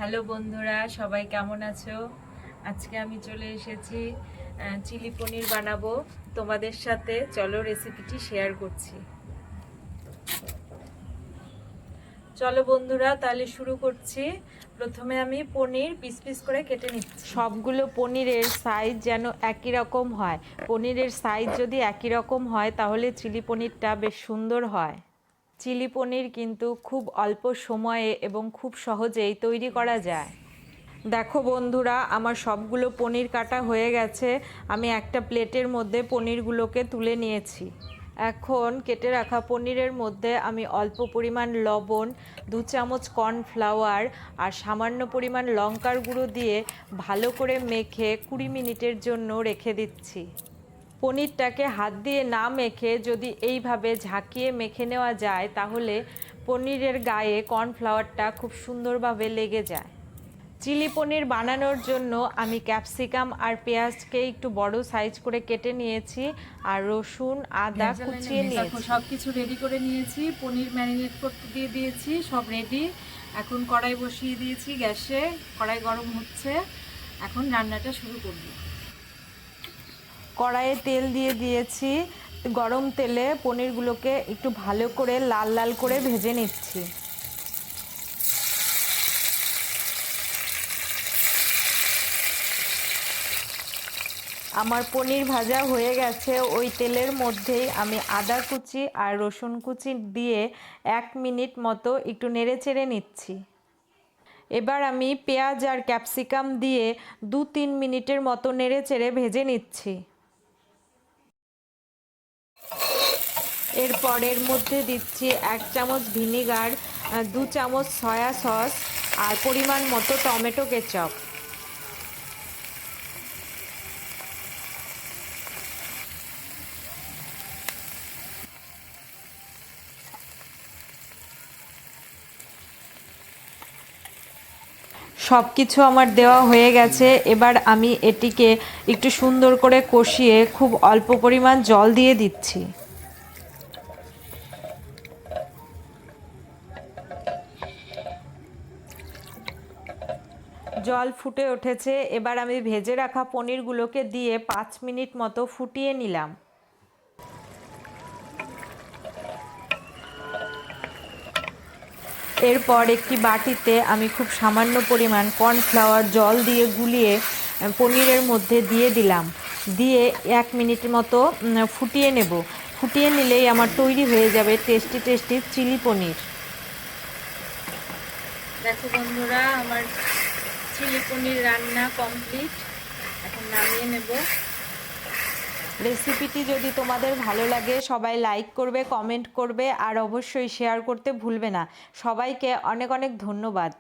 Hello বন্ধুরা, সবাই কেমন আছো? আজকে আমি চলে এসেছি চিলি পনির বানাবো তোমাদের সাথে। চলো রেসিপিটি শেয়ার করছি। চলো বন্ধুরা, তাহলে শুরু করছি। প্রথমে আমি পনির পিস পিস করে কেটে নিচ্ছি। সবগুলো পনিরের সাইজ যেন একই রকম হয়। পনিরের সাইজ যদি একই রকম হয় তাহলে চিলি পনিরটা বেশ সুন্দর হয়। চিলি পনির কিন্তু খুব অল্প সময়ে এবং খুব সহজেই তৈরি করা যায়। দেখো বন্ধুরা, আমার সবগুলো পনির কাটা হয়ে গেছে। আমি একটা প্লেটের মধ্যে পনিরগুলোকে তুলে নিয়েছি। এখন কেটে রাখা পনিরের মধ্যে আমি অল্প পরিমাণ লবণ, 2 চামচ কর্নফ্লাওয়ার আর সামান্য পরিমাণ লঙ্কার গুঁড়ো দিয়ে ভালো করে মেখে 20 মিনিটের জন্য রেখে দিচ্ছি। পনিরটাকে হাত দিয়ে না মেখে যদি এইভাবে ঝাঁকিয়ে মেখে নেওয়া যায় তাহলে পনিরের গায়ে কর্নফ্লাওয়ারটা খুব সুন্দরভাবে লেগে যায়। চিলি পনির বানানোর জন্য আমি ক্যাপসিকাম আর পেঁয়াজকে একটু বড় সাইজ করে কেটে নিয়েছি আর রসুন আদা কুচিয়ে নিয়েছি। সব কিছু রেডি করে নিয়েছি। পনির ম্যারিনেট করতে দিয়ে দিয়েছি, সব রেডি। এখন কড়াই বসিয়ে দিয়েছি গ্যাসে, কড়াই গরম হচ্ছে। এখন রান্নাটা শুরু করব। কড়াইয়ে তেল দিয়ে দিয়েছি। গরম তেলে পনিরগুলোকে একটু ভালো করে লাল লাল করে ভেজে নিচ্ছি। আমার পনির ভাজা হয়ে গেছে। ওই তেলের মধ্যেই আমি আদা কুচি আর রসুন কুচি দিয়ে 1 মিনিট মতো একটু নেড়ে চেড়ে নিচ্ছি। এবার আমি পেঁয়াজ আর ক্যাপসিকাম দিয়ে 2-3 মিনিটের মতো নেড়ে চেড়ে ভেজে নিচ্ছি। এরপর এর মধ্যে দিচ্ছি 1 চামচ ভিনিগার, 2 চামচ সয়া সস আর পরিমাণ মতো টমেটো কেচাপ। সব কিছু আমার দেওয়া হয়ে গেছে। এবার আমি এটিকে একটু সুন্দর করে কষিয়ে খুব অল্প পরিমাণ জল দিয়ে দিচ্ছি। জল ফুটে উঠেছে। এবার আমি ভেজে রাখা পনিরগুলোকে দিয়ে 5 মিনিট মতো ফুটিয়ে নিলাম। এরপর একটি বাটিতে আমি খুব সামান্য পরিমাণ কর্নফ্লাওয়ার জল দিয়ে গুলিয়ে পনিরের মধ্যে দিয়ে দিলাম। দিয়ে 1 মিনিট মতো ফুটিয়ে নেব। ফুটিয়ে নিলেই আমার তৈরি হয়ে যাবে টেস্টি টেস্টি চিলি পনির। দেখো বন্ধুরা, আমার চিলি পনির রান্না কমপ্লিট। এখন নামিয়ে নেব। রেসিপিটি যদি তোমাদের ভালো লাগে সবাই লাইক করবে, কমেন্ট করবে আর অবশ্যই শেয়ার করতে ভুলবে না। সবাইকে অনেক অনেক ধন্যবাদ।